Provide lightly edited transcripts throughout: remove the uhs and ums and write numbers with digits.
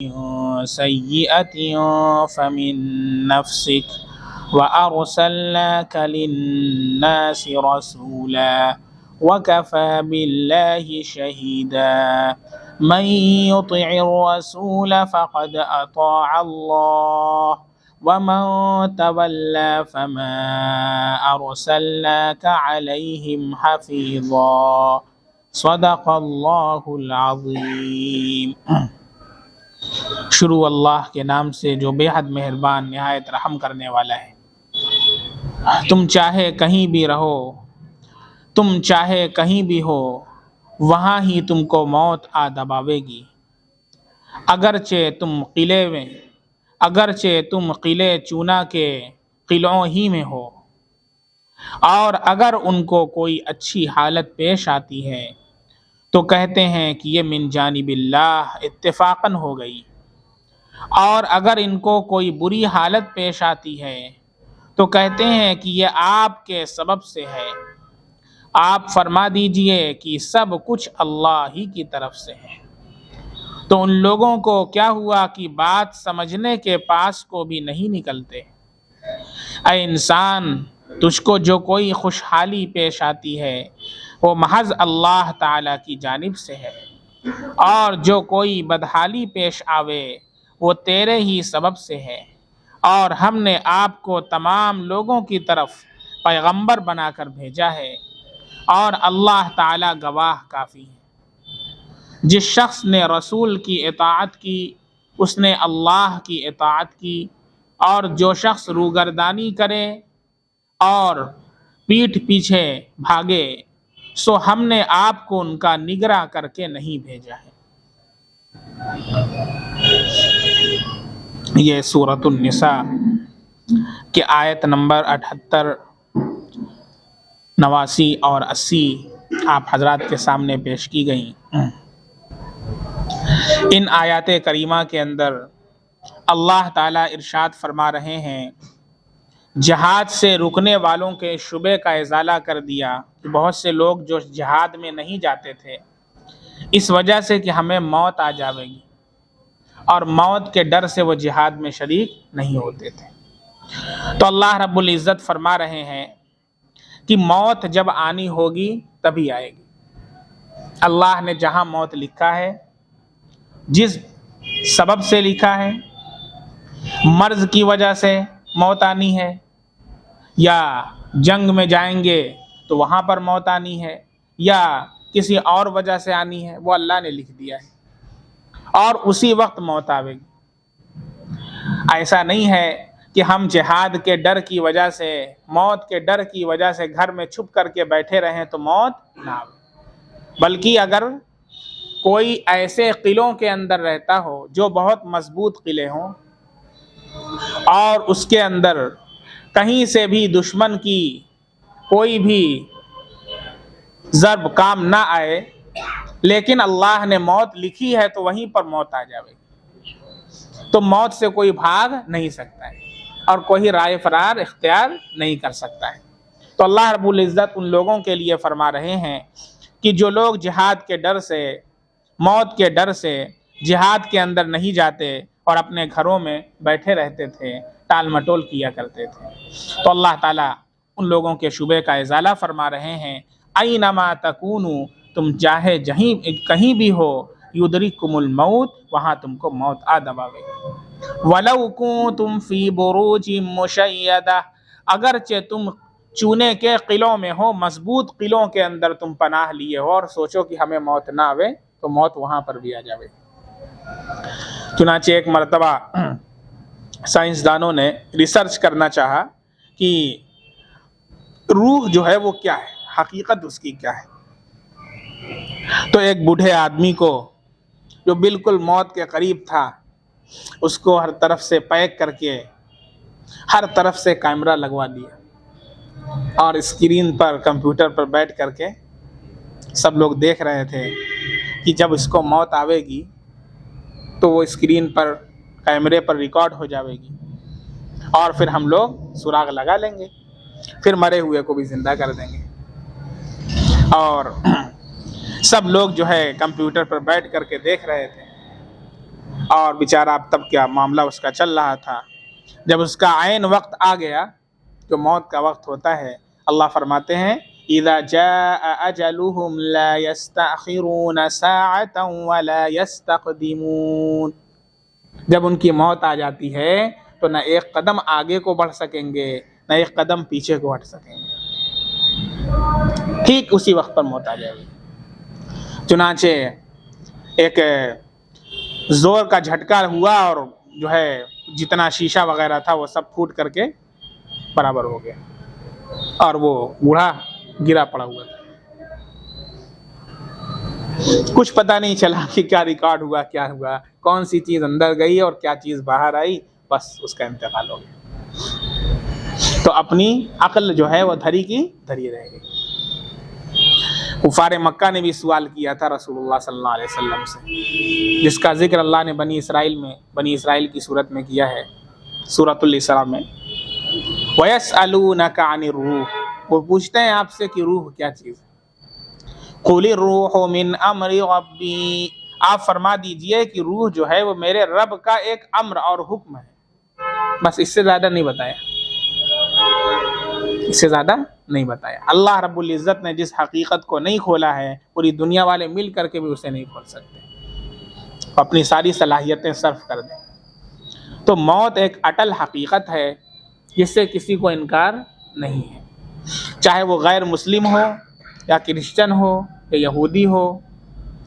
سيئة فمن نفسك وأرسلناك للناس رسولا وكفى بالله شهيدا من يطع الرسول فقد أطاع الله ومن تولى فما أرسلناك عليهم حفيظا صدق الله العظيم۔ شروع اللہ کے نام سے جو بے حد مہربان نہایت رحم کرنے والا ہے۔ تم چاہے کہیں بھی رہو، تم چاہے کہیں بھی ہو، وہاں ہی تم کو موت آ دباوے گی۔ اگرچہ تم قلعے چونا کے قلعوں ہی میں ہو، اور اگر ان کو کوئی اچھی حالت پیش آتی ہے تو کہتے ہیں کہ یہ من جانب اللہ اتفاقاً ہو گئی، اور اگر ان کو کوئی بری حالت پیش آتی ہے تو کہتے ہیں کہ یہ آپ کے سبب سے ہے۔ آپ فرما دیجئے کہ سب کچھ اللہ ہی کی طرف سے ہے۔ تو ان لوگوں کو کیا ہوا کہ بات سمجھنے کے پاس کو بھی نہیں نکلتے۔ اے انسان، تجھ کو جو کوئی خوشحالی پیش آتی ہے وہ محض اللہ تعالیٰ کی جانب سے ہے، اور جو کوئی بدحالی پیش آوے وہ تیرے ہی سبب سے ہے، اور ہم نے آپ کو تمام لوگوں کی طرف پیغمبر بنا کر بھیجا ہے، اور اللہ تعالیٰ گواہ کافی ہے۔ جس شخص نے رسول کی اطاعت کی اس نے اللہ کی اطاعت کی، اور جو شخص روگردانی کرے اور پیٹھ پیچھے بھاگے سو ہم نے آپ کو ان کا نگراں کر کے نہیں بھیجا ہے۔ یہ سورۃ النساء کی آیت نمبر 78، 89 اور 80 آپ حضرات کے سامنے پیش کی گئیں۔ ان آیات کریمہ کے اندر اللہ تعالیٰ ارشاد فرما رہے ہیں، جہاد سے رکنے والوں کے شبے کا ازالہ کر دیا کہ بہت سے لوگ جو جہاد میں نہیں جاتے تھے اس وجہ سے کہ ہمیں موت آ جاوے گی، اور موت کے ڈر سے وہ جہاد میں شریک نہیں ہوتے تھے۔ تو اللہ رب العزت فرما رہے ہیں کہ موت جب آنی ہوگی تبھی آئے گی۔ اللہ نے جہاں موت لکھا ہے، جس سبب سے لکھا ہے، مرض کی وجہ سے موت آنی ہے، یا جنگ میں جائیں گے تو وہاں پر موت آنی ہے، یا کسی اور وجہ سے آنی ہے، وہ اللہ نے لکھ دیا ہے، اور اسی وقت موت آئے گی۔ ایسا نہیں ہے کہ ہم جہاد کے ڈر کی وجہ سے، موت کے ڈر کی وجہ سے گھر میں چھپ کر کے بیٹھے رہیں تو موت نہ آئے، بلکہ اگر کوئی ایسے قلعوں کے اندر رہتا ہو جو بہت مضبوط قلعے ہوں، اور اس کے اندر کہیں سے بھی دشمن کی کوئی بھی ضرب کام نہ آئے، لیکن اللہ نے موت لکھی ہے تو وہیں پر موت آ جائے گی، تو موت سے کوئی بھاگ نہیں سکتا ہے اور کوئی رائے فرار اختیار نہیں کر سکتا ہے۔ تو اللہ رب العزت ان لوگوں کے لیے فرما رہے ہیں کہ جو لوگ جہاد کے ڈر سے، موت کے ڈر سے جہاد کے اندر نہیں جاتے اور اپنے گھروں میں بیٹھے رہتے تھے، ٹال مٹول کیا کرتے تھے، تو اللہ تعالیٰ ان لوگوں کے شبے کا ازالہ فرما رہے ہیں۔ اینما تکونوا، تم چاہے کہیں بھی ہو، یدرککم الموت، وہاں تم کو موت آ دباوے گی۔ ولو کنتم فی بروج مشیدہ، اگرچہ تم چونے کے قلعوں میں ہو، مضبوط قلعوں کے اندر تم پناہ لیے ہو، اور سوچو کہ ہمیں موت نہ آوے تو موت وہاں پر بھی آ جاوے۔ چنانچہ ایک مرتبہ سائنسدانوں نے ریسرچ کرنا چاہا کہ روح جو ہے وہ کیا ہے، حقیقت اس کی کیا ہے۔ تو ایک بوڑھے آدمی کو جو بالکل موت کے قریب تھا، اس کو ہر طرف سے پیک کر کے ہر طرف سے کیمرہ لگوا دیا، اور اسکرین پر کمپیوٹر پر بیٹھ کر کے سب لوگ دیکھ رہے تھے کہ جب اس کو موت آوے گی تو وہ اسکرین پر کیمرے پر ریکارڈ ہو جاوے گی، اور پھر ہم لوگ سراغ لگا لیں گے، پھر مرے ہوئے کو بھی زندہ کر دیں گے۔ اور سب لوگ جو ہے کمپیوٹر پر بیٹھ کر کے دیکھ رہے تھے۔ اور بیچارہ اب تب کیا معاملہ اس کا چل رہا تھا. جب اس کا عین وقت آ گیا، جو موت کا وقت ہوتا ہے، اللہ فرماتے ہیں اذا جاء اجلهم لا يستأخرون ساعة ولا يستقدمون. جب ان کی موت آ جاتی ہے تو نہ ایک قدم آگے کو بڑھ سکیں گے نہ ایک قدم پیچھے کو ہٹ سکیں گے. ٹھیک اسی وقت پر موت آ جائے گی. چنانچہ ایک زور کا جھٹکا ہوا اور جو ہے جتنا شیشہ وغیرہ تھا وہ سب پھوٹ کر کے برابر ہو گیا اور وہ بوڑھا گرا پڑا ہوا تھا. کچھ پتہ نہیں چلا کہ کیا ریکارڈ ہوا، کیا ہوا، کون سی چیز اندر گئی اور کیا چیز باہر آئی، بس اس کا انتقال ہو گیا. تو اپنی عقل جو ہے وہ دھری کی دھری رہ گئی. کفار مکہ نے بھی سوال کیا تھا رسول اللہ صلی اللہ علیہ وسلم سے، جس کا ذکر اللہ نے بنی اسرائیل کی صورت میں کیا ہے، سورۃ الاسراء میں. وَيَسْأَلُونَكَ عَنِ الرُّوحِ، وہ پوچھتے ہیں آپ سے کہ روح کیا چیز ہے. قُلِ الرُّوحُ مِنْ أَمْرِ رَبِّي، آپ فرما دیجئے کہ روح جو ہے وہ میرے رب کا ایک امر اور حکم ہے. بس اس سے زیادہ نہیں بتایا، اس سے زیادہ نہیں بتایا. اللہ رب العزت نے جس حقیقت کو نہیں کھولا ہے پوری دنیا والے مل کر کے بھی اسے نہیں کھول سکتے، اپنی ساری صلاحیتیں صرف کر دیں. تو موت ایک اٹل حقیقت ہے جس سے کسی کو انکار نہیں ہے، چاہے وہ غیر مسلم ہو یا کرسچن ہو یا یہودی ہو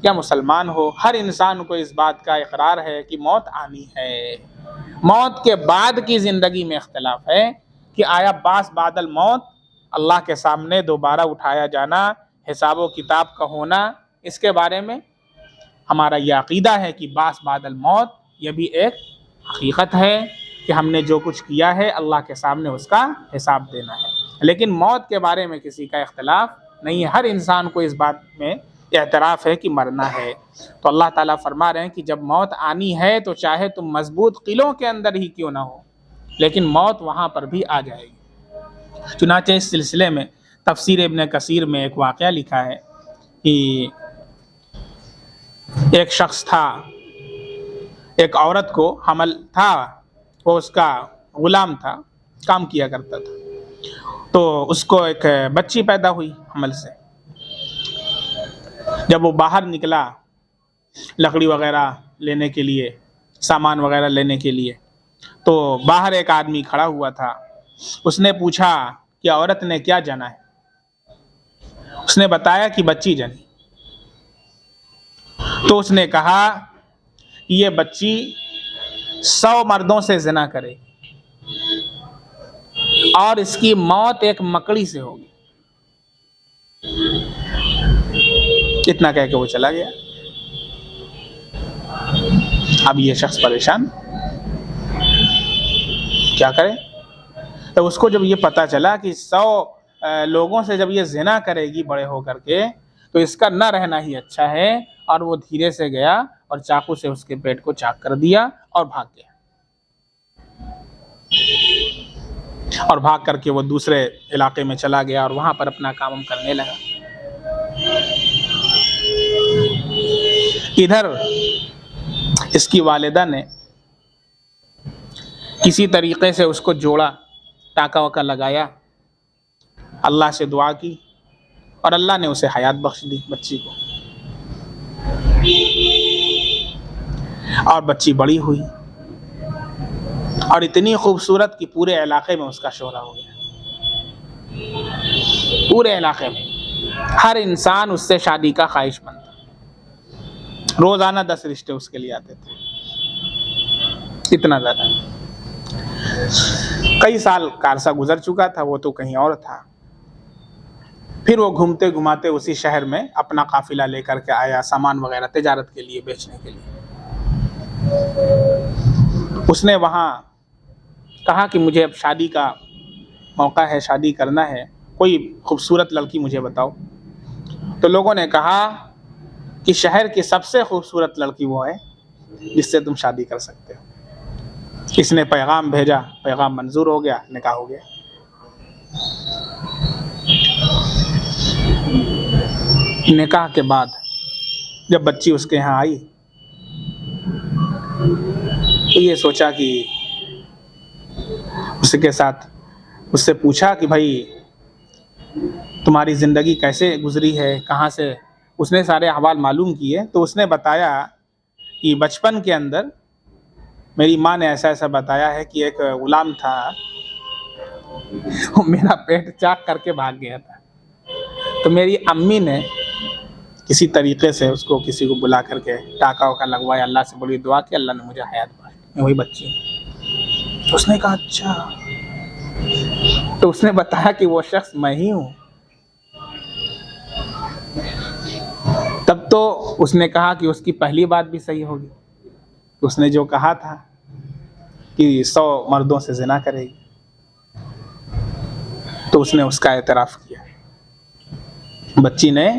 یا مسلمان ہو. ہر انسان کو اس بات کا اقرار ہے کہ موت آنی ہے. موت کے بعد کی زندگی میں اختلاف ہے کہ آیا باس بعد الموت، اللہ کے سامنے دوبارہ اٹھایا جانا، حساب و کتاب کا ہونا، اس کے بارے میں ہمارا یہ عقیدہ ہے کہ باس بعد الموت یہ بھی ایک حقیقت ہے کہ ہم نے جو کچھ کیا ہے اللہ کے سامنے اس کا حساب دینا ہے. لیکن موت کے بارے میں کسی کا اختلاف نہیں ہے، ہر انسان کو اس بات میں اعتراف ہے کہ مرنا ہے. تو اللہ تعالیٰ فرما رہے ہیں کہ جب موت آنی ہے تو چاہے تم مضبوط قلعوں کے اندر ہی کیوں نہ ہو، لیکن موت وہاں پر بھی آ جائے گی. چنانچہ اس سلسلے میں تفسیر ابن کثیر میں ایک واقعہ لکھا ہے کہ ایک شخص تھا، ایک عورت کو حمل تھا، وہ اس کا غلام تھا، کام کیا کرتا تھا. تو اس کو ایک بچی پیدا ہوئی حمل سے. جب وہ باہر نکلا لکڑی وغیرہ لینے کے لیے، سامان وغیرہ لینے کے لیے، تو باہر ایک آدمی کھڑا ہوا تھا. اس نے پوچھا کہ عورت نے کیا جنا ہے؟ اس نے بتایا کہ بچی جنی. تو اس نے کہا یہ بچی 100 مردوں سے زنا کرے اور اس کی موت ایک مکڑی سے ہوگی. اتنا کہہ کے وہ چلا گیا. اب یہ شخص پریشان کیا کرے. تو اس کو جب یہ پتا چلا کہ 100 لوگوں سے جب یہ زنا کرے گی بڑے ہو کر کے تو اس کا نہ رہنا ہی اچھا ہے، اور وہ دھیرے سے گیا اور چاقو سے اس کے پیٹ کو چاک کر دیا اور بھاگ گیا. اور بھاگ کر کے وہ دوسرے علاقے میں چلا گیا اور وہاں پر اپنا کام کرنے لگا. ادھر اس کی والدہ نے کسی طریقے سے اس کو جوڑا، ٹاکا واکا لگایا، اللہ سے دعا کی اور اللہ نے اسے حیات بخش دی بچی کو. اور بچی بڑی ہوئی اور اتنی خوبصورت کہ پورے علاقے میں اس کا شہرہ ہو گیا. پورے علاقے میں ہر انسان اس سے شادی کا خواہش مند تھا. روزانہ 10 رشتے اس کے لیے آتے تھے، اتنا زیادہ. کئی سال کا عرصہ گزر چکا تھا، وہ تو کہیں اور تھا. پھر وہ گھومتے گھماتے اسی شہر میں اپنا قافلہ لے کر کے آیا، سامان وغیرہ تجارت کے لیے، بیچنے کے لیے. اس نے وہاں کہا کہ مجھے اب شادی کا موقع ہے، شادی کرنا ہے، کوئی خوبصورت لڑکی مجھے بتاؤ. تو لوگوں نے کہا کہ شہر کی سب سے خوبصورت لڑکی وہ ہے جس سے تم شادی کر سکتے ہو. اس نے پیغام بھیجا، پیغام منظور ہو گیا، نکاح ہو گیا. نکاح کے بعد جب بچی اس کے یہاں آئی تو یہ سوچا کہ اس سے پوچھا کہ بھائی تمہاری زندگی کیسے گزری ہے، کہاں سے؟ اس نے سارے احوال معلوم کیے تو اس نے بتایا کہ بچپن کے اندر میری ماں نے ایسا ایسا بتایا ہے کہ ایک غلام تھا، وہ میرا پیٹ چاک کر کے بھاگ گیا تھا، تو میری امی نے کسی طریقے سے اس کو کسی کو بلا کر کے ٹاکا واکا لگوایا، اللہ سے بڑی دعا کہ اللہ نے مجھے حیات بخشی، میں وہی بچی ہوں۔ تو اس نے کہا اچھا، تو اس نے بتایا کہ وہ شخص میں ہی ہوں۔ تب تو اس نے کہا کہ اس کی پہلی بات بھی صحیح ہوگی، اس نے جو کہا تھا کہ 100 مردوں سے زنا کرے گی، تو اس نے اس کا اعتراف کیا، بچی نے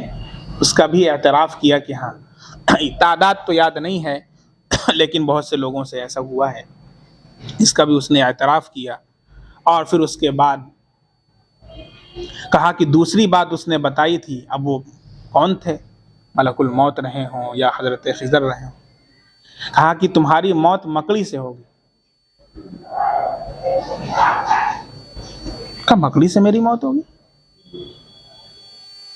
اس کا بھی اعتراف کیا کہ ہاں، تعداد تو یاد نہیں ہے لیکن بہت سے لوگوں سے ایسا ہوا ہے، اس کا بھی اس نے اعتراف کیا۔ اور پھر اس کے بعد کہا کہ دوسری بات اس نے بتائی تھی، اب وہ کون تھے، ملک الموت رہے ہوں یا حضرت خضر رہے ہوں، کہا کہ تمہاری موت مکڑی سے ہوگی۔ کہا مکڑی سے میری موت ہوگی؟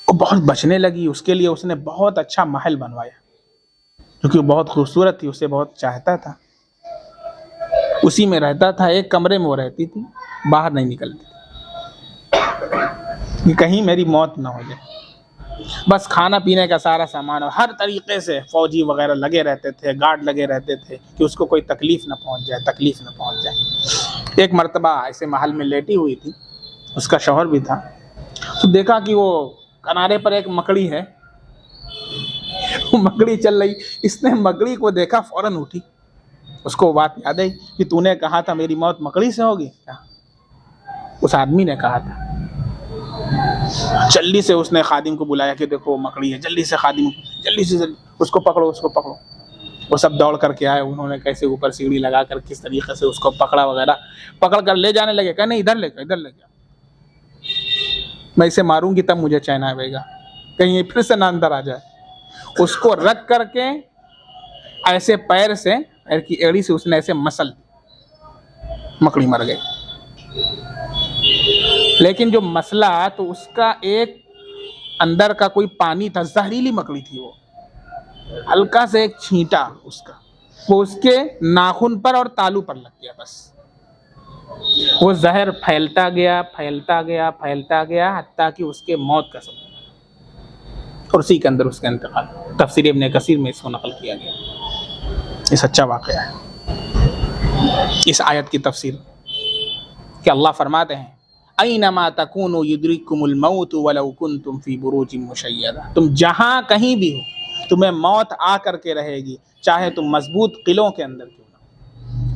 وہ بہت بچنے لگی، اس کے لیے اس نے بہت اچھا محل بنوایا، کیونکہ وہ بہت خوبصورت تھی، اسے بہت چاہتا تھا، اسی میں رہتا تھا، ایک کمرے میں وہ رہتی تھی، باہر نہیں نکلتی تھی، کہیں میری موت نہ ہو جائے۔ بس کھانا پینے کا سارا سامان اور ہر طریقے سے فوجی وغیرہ لگے رہتے تھے، گارڈ لگے رہتے تھے کہ اس کو کوئی تکلیف نہ پہنچ جائے۔ ایک مرتبہ ایسے محل میں لیٹی ہوئی تھی، اس کا شوہر بھی تھا، تو دیکھا کہ وہ کنارے پر ایک مکڑی ہے، وہ مکڑی چل رہی، اس نے مکڑی کو دیکھا، فوراً اٹھی، اس کو بات یاد آئی کہ تو نے کہا تھا میری موت مکڑی سے ہوگی، اس آدمی نے کہا تھا۔ جلدی سے اس نے خادم کو بلایا کہ دیکھو مکڑی ہے، جلدی سے خادم، جلدی سے اس کو پکڑو۔ وہ سب دوڑ کر کے آئے، انہوں نے کیسے اوپر سیڑھی لگا کر کس طریقے سے اس کو پکڑا وغیرہ، پکڑ کر لے جانے لگے، کہ نہیں ادھر لے جا، میں اسے ماروں گی تب مجھے چین آئے گا، کہیں پھر سے نہ اندر آ جائے۔ اس کو رکھ کر کے ایسے پیر کی ایڑی سے اس نے ایسے مسل، مکڑی مر گئی۔ لیکن جو مسئلہ تو اس کا ایک اندر کا کوئی پانی تھا، زہریلی مکڑی تھی، وہ ہلکا سے ایک چھینٹا اس کا، وہ اس کے ناخن پر اور تالو پر لگ گیا، بس وہ زہر پھیلتا گیا حتیٰ کہ اس کے موت کا سبب، اور اسی کے اندر اس کا انتقال۔ تفسیر ابن کثیر میں اس کو نقل کیا گیا، یہ سچا واقعہ ہے۔ اس آیت کی تفسیر کہ اللہ فرماتے ہیں اینما تکونوا یدرککم الموت ولو کنتم فی بروج مشیدہ، تم جہاں کہیں بھی ہو تمہیں موت آ کر کے رہے گی، چاہے تم مضبوط قلعوں کے اندر کیوں نہ،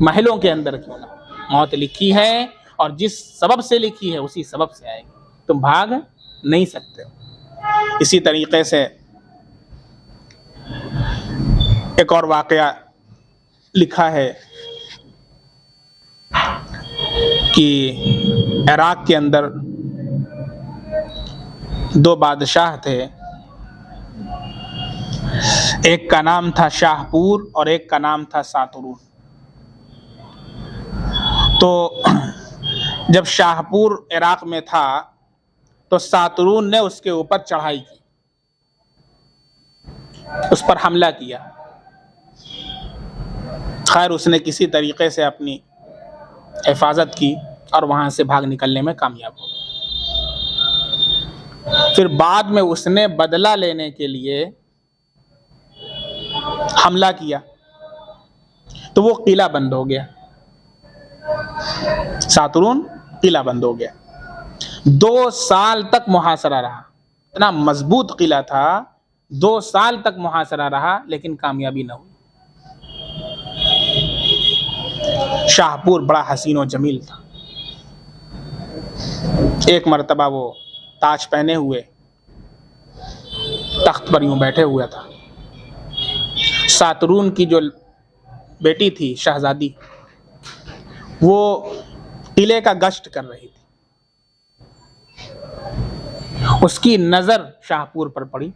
محلوں کے اندر کیوں نہ، موت لکھی ہے اور جس سبب سے لکھی ہے اسی سبب سے آئے گی، تم بھاگ نہیں سکتے ہو۔ اسی طریقے سے ایک اور واقعہ لکھا ہے کہ عراق کے اندر 2 بادشاہ تھے، ایک کا نام تھا شاہ پور اور ایک کا نام تھا ساترون۔ تو جب شاہ پور عراق میں تھا تو ساترون نے اس کے اوپر چڑھائی کی، اس پر حملہ کیا، خیر اس نے کسی طریقے سے اپنی حفاظت کی اور وہاں سے بھاگ نکلنے میں کامیاب ہو۔ پھر بعد میں اس نے بدلہ لینے کے لیے حملہ کیا تو وہ قلعہ بند ہو گیا، ساترون قلعہ بند ہو گیا، 2 سال تک محاصرہ رہا، اتنا مضبوط قلعہ تھا، 2 سال تک محاصرہ رہا لیکن کامیابی نہ ہوئی۔ شاہ پور بڑا حسین و جمیل تھا، ایک مرتبہ وہ تاج پہنے ہوئے تخت پر یوں بیٹھے ہوا تھا، ساترون کی جو بیٹی تھی شہزادی، وہ قلعے کا گشت کر رہی تھی، اس کی نظر شاہ پور پر پڑی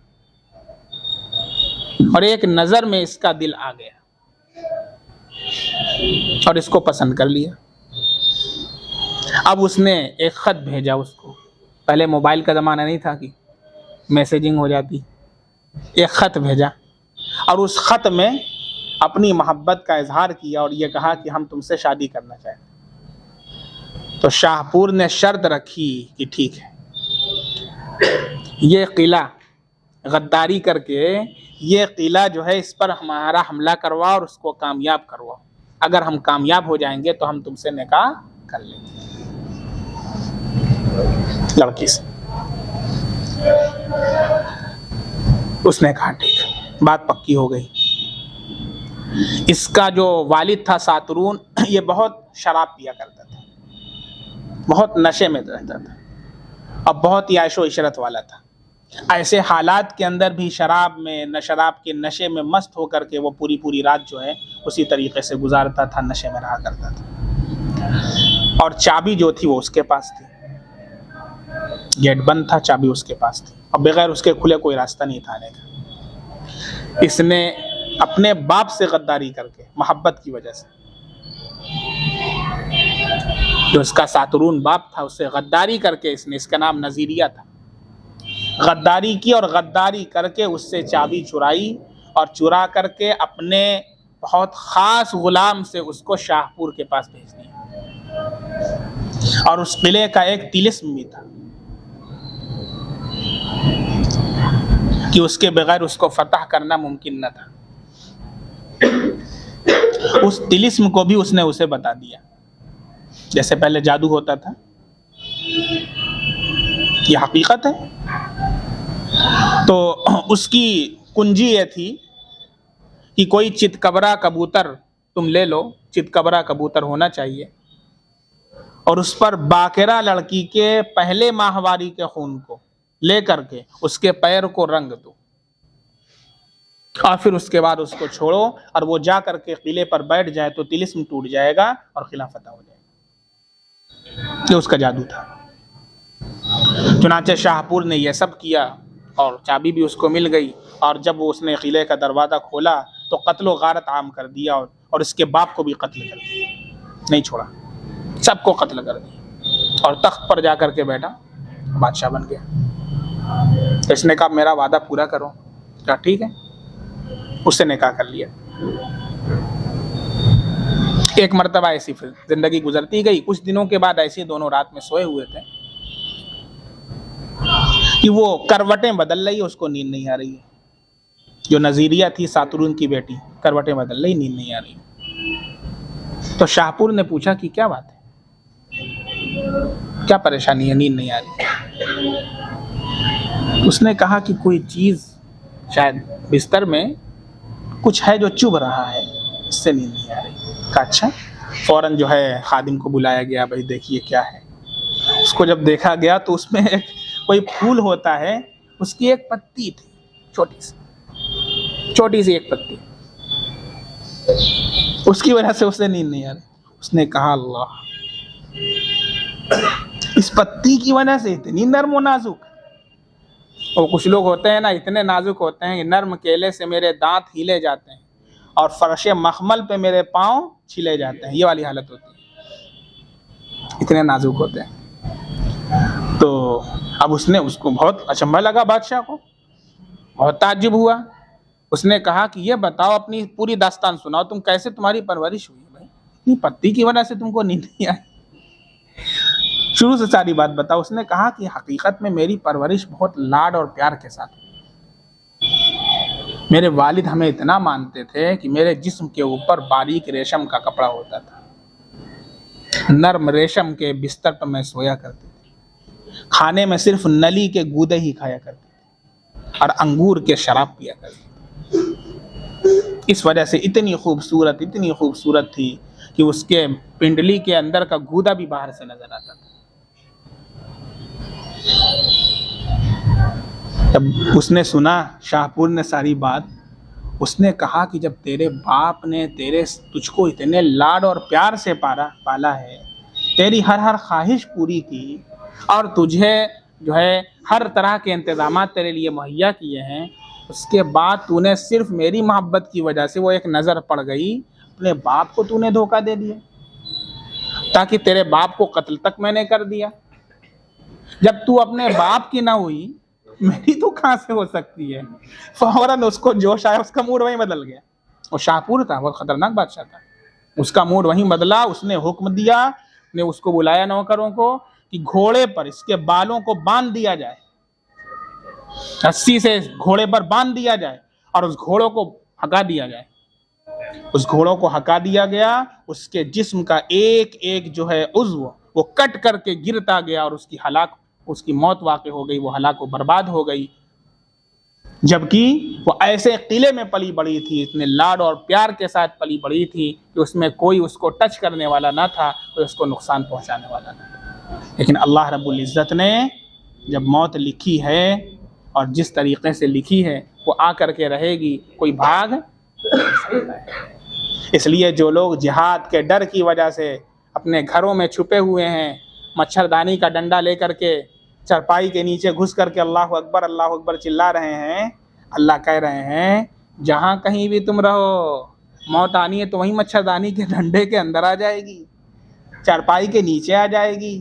اور ایک نظر میں اس کا دل آ گیا، اور اس کو پسند کر لیا۔ اب اس نے ایک خط بھیجا اس کو، پہلے موبائل کا زمانہ نہیں تھا کہ میسیجنگ ہو جاتی، ایک خط بھیجا اور اس خط میں اپنی محبت کا اظہار کیا اور یہ کہا کہ ہم تم سے شادی کرنا چاہتے ہیں۔ تو شاہ پور نے شرط رکھی کہ ٹھیک ہے، یہ قلعہ غداری کر کے یہ قلعہ جو ہے اس پر ہمارا حملہ کروا اور اس کو کامیاب کروا، اگر ہم کامیاب ہو جائیں گے تو ہم تم سے نکاح کر لیں گے لڑکی سے۔ اس نے کہا ٹھیک، بات پکی ہو گئی۔ اس کا جو والد تھا ساترون، یہ بہت شراب پیا کرتا تھا، بہت نشے میں رہتا تھا اور بہت ہی عیش و عشرت والا تھا۔ ایسے حالات کے اندر بھی شراب کے نشے میں مست ہو کر کے وہ پوری رات جو ہے اسی طریقے سے گزارتا تھا، نشے میں رہا کرتا تھا۔ اور چابی جو تھی وہ اس کے پاس تھی، گیٹ بند تھا، چابی اس کے پاس تھی اور بغیر اس کے کھلے کوئی راستہ نہیں تھا آنے کا۔ اس نے اپنے باپ سے غداری کر کے، محبت کی وجہ سے، جو اس کا ساترون باپ تھا اس سے غداری کر کے اس کا نام نذیریہ تھا، غداری کی اور غداری کر کے اس سے چابی چرائی اور چرا کر کے اپنے بہت خاص غلام سے اس کو شاہ پور کے پاس بھیج دیا۔ اور اس قلعے کا ایک طلسم بھی تھا کہ اس کے بغیر اس کو فتح کرنا ممکن نہ تھا۔ اس طلسم کو بھی اس نے اسے بتا دیا، جیسے پہلے جادو ہوتا تھا، یہ حقیقت ہے۔ تو اس کی کنجی یہ تھی کہ کوئی چتکبرا کبوتر تم لے لو، چتکبرا کبوتر ہونا چاہیے، اور اس پر باقرہ لڑکی کے پہلے ماہواری کے خون کو لے کر کے اس کے پیر کو رنگ دو، اور پھر اس کے بعد اس کو چھوڑو اور وہ جا کر کے قلعے پر بیٹھ جائے تو طلسم ٹوٹ جائے گا اور قلعہ فتح ہو جائے گا۔ یہ اس کا جادو تھا۔ چنانچہ شاہ پور نے یہ سب کیا اور چابی بھی اس کو مل گئی، اور جب اس نے قلعے کا دروازہ کھولا تو قتل و غارت عام کر دیا اور اس کے باپ کو بھی قتل کر دیا، نہیں چھوڑا، سب کو قتل کر دیا اور تخت پر جا کر کے بیٹھا، بادشاہ بن گیا۔ تو اس نے کہا میرا وعدہ پورا کرو، کہا ٹھیک ہے، اس سے نکاح کر لیا۔ ایک مرتبہ ایسی پھر زندگی گزرتی گئی۔ کچھ دنوں کے بعد ایسے دونوں رات میں سوئے ہوئے تھے کہ وہ کروٹیں بدل رہی ہے، اس کو نیند نہیں آ رہی ہے۔ جو نذیریہ تھی ساترون کی بیٹی، کروٹیں بدل رہی، نیند نہیں آ رہی۔ تو شاہ پور نے پوچھا کہ کیا بات ہے، کیا پریشانی ہے، نیند نہیں آ رہی؟ اس نے کہا کہ کوئی چیز شاید بستر میں کچھ ہے جو چبھ رہا ہے، اس سے نیند نہیں آ رہی۔ کہا اچھا۔ فوراً جو ہے خادم کو بلایا گیا، بھائی دیکھیے کیا ہے۔ اس کو جب دیکھا گیا تو اس میں ایک کوئی پھول ہوتا ہے، اس کی ایک پتی تھی، چھوٹی سی ایک پتی، اس کی وجہ سے اسے نیند نہیں آ رہی۔ اس نے کہا اللہ، اس پتی کی وجہ سے اتنی نرم و نازک، اور کچھ لوگ ہوتے ہیں نا اتنے نازک ہوتے ہیں کہ نرم کیلے سے میرے دانت ہیلے جاتے ہیں اور فرش مخمل پہ میرے پاؤں چھلے جاتے ہیں، یہ والی حالت ہوتی ہے، اتنے نازک ہوتے ہیں۔ تو اب اس کو بہت اچنبھا لگا، بادشاہ کو بہت تعجب ہوا۔ اس نے کہا کہ یہ بتاؤ، اپنی پوری داستان سناؤ، تم کیسے تمہاری پرورش ہوئی بھائی، اتنی پتی کی وجہ سے تم کو نیند نہیں آئی، شروع سے ساری بات بتاؤ۔ اس نے کہا کہ حقیقت میں میری پرورش بہت لاڈ اور پیار کے ساتھ ہوئی۔ میرے والد ہمیں اتنا مانتے تھے کہ میرے جسم کے اوپر باریک ریشم کا کپڑا ہوتا تھا، نرم ریشم کے بستر پر میں سویا کرتے تھے، کھانے میں صرف نلی کے گودے ہی کھایا کرتے تھے اور انگور کے شراب پیا کرتے تھے۔ اس وجہ سے اتنی خوبصورت تھی کہ اس کے پنڈلی کے اندر کا گودا بھی باہر سے نظر آتا تھا۔ جب اس نے سنا، شاہ پور نے ساری بات، اس نے کہا کہ جب تیرے باپ نے تجھ کو اتنے لاڈ اور پیار سے پالا ہے، تیری ہر خواہش پوری کی، اور تجھے جو ہے ہر طرح کے انتظامات تیرے لیے مہیا کیے ہیں، اس کے بعد تو نے صرف میری محبت کی وجہ سے وہ ایک نظر پڑ گئی اپنے باپ کو تو نے دھوکہ دے دیا، تاکہ تیرے باپ کو قتل تک میں نے کر دیا۔ جب تو اپنے باپ کی نہ ہوئی میری تو کہاں سے ہو سکتی ہے؟ فوراً اس کو جوش آیا، اس کا موڈ وہیں بدل گیا۔ وہ شاہپور تھا، وہ خطرناک بادشاہ تھا، اس کا موڈ وہیں بدلا۔ اس نے حکم دیا، نے اس کو بلایا نوکروں کو کہ گھوڑے پر اس کے بالوں کو باندھ دیا جائے، رسی سے گھوڑے پر باندھ دیا جائے اور اس گھوڑوں کو ہکا دیا جائے۔ اس گھوڑوں کو ہکا دیا گیا، اس کے جسم کا ایک ایک جو ہے عضو وہ کٹ کر کے گرتا گیا اور اس کی موت واقع ہو گئی، وہ ہلاک و برباد ہو گئی۔ جبکہ وہ ایسے قلعے میں پلی بڑی تھی، اتنے لاڈ اور پیار کے ساتھ پلی بڑی تھی کہ اس میں کوئی اس کو ٹچ کرنے والا نہ تھا، کوئی اس کو نقصان پہنچانے والا نہ تھا۔ لیکن اللہ رب العزت نے جب موت لکھی ہے اور جس طریقے سے لکھی ہے وہ آ کر کے رہے گی، کوئی بھاگ نہیں سکتا ہے۔ اس لیے جو لوگ جہاد کے ڈر کی وجہ سے اپنے گھروں میں چھپے ہوئے ہیں، مچھردانی کا ڈنڈا لے کر کے چرپائی کے نیچے گھس کر کے اللہ اکبر چلا رہے ہیں، اللہ کہہ رہے ہیں جہاں کہیں بھی تم رہو، موت آنی ہے تو وہیں مچھردانی کے ڈنڈے کے اندر آ جائے گی، چرپائی کے نیچے آ جائے گی۔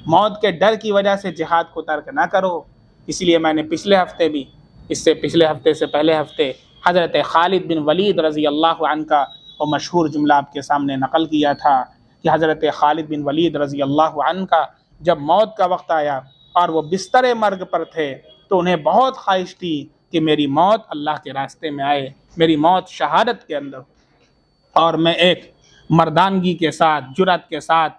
موت کے ڈر کی وجہ سے جہاد کو ترک نہ کرو۔ اس لیے میں نے پچھلے ہفتے بھی، اس سے پچھلے ہفتے سے پہلے ہفتے حضرت خالد بن ولید رضی اللہ عنہ کا وہ مشہور جملہ آپ کے سامنے نقل کیا تھا کہ حضرت خالد بن ولید رضی اللہ عنہ کا جب موت کا وقت آیا اور وہ بستر مرگ پر تھے تو انہیں بہت خواہش تھی کہ میری موت اللہ کے راستے میں آئے، میری موت شہادت کے اندر، اور میں ایک مردانگی کے ساتھ، جرأت کے ساتھ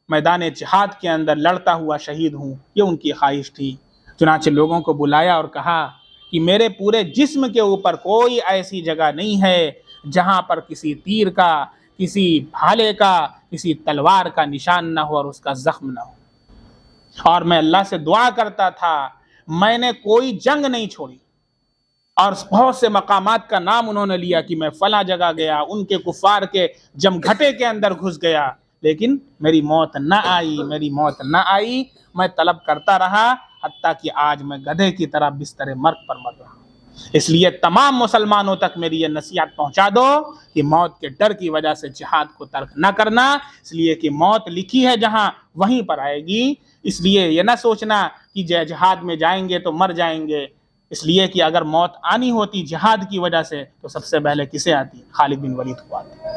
میدان جہاد کے اندر لڑتا ہوا شہید ہوں، یہ ان کی خواہش تھی۔ چنانچہ لوگوں کو بلایا اور کہا کہ میرے پورے جسم کے اوپر کوئی ایسی جگہ نہیں ہے جہاں پر کسی تیر کا، کسی بھالے کا، کسی تلوار کا نشان نہ ہو اور اس کا زخم نہ ہو۔ اور میں اللہ سے دعا کرتا تھا، میں نے کوئی جنگ نہیں چھوڑی، اور بہت سے مقامات کا نام انہوں نے لیا کہ میں فلاں جگہ گیا، ان کے کفار کے جمگھٹے کے اندر گھس گیا، لیکن میری موت نہ آئی، میری موت نہ آئی۔ میں طلب کرتا رہا حتیٰ کہ آج میں گدھے کی طرح بستر مرگ پر مر رہا ہوں۔ اس لیے تمام مسلمانوں تک میری یہ نصیحت پہنچا دو کہ موت کے ڈر کی وجہ سے جہاد کو ترک نہ کرنا، اس لیے کہ موت لکھی ہے جہاں وہیں پر آئے گی۔ اس لیے یہ نہ سوچنا کہ جہاد میں جائیں گے تو مر جائیں گے، اس لیے کہ اگر موت آنی ہوتی جہاد کی وجہ سے تو سب سے پہلے کسے آتی؟ خالد بن ولید کو آتی۔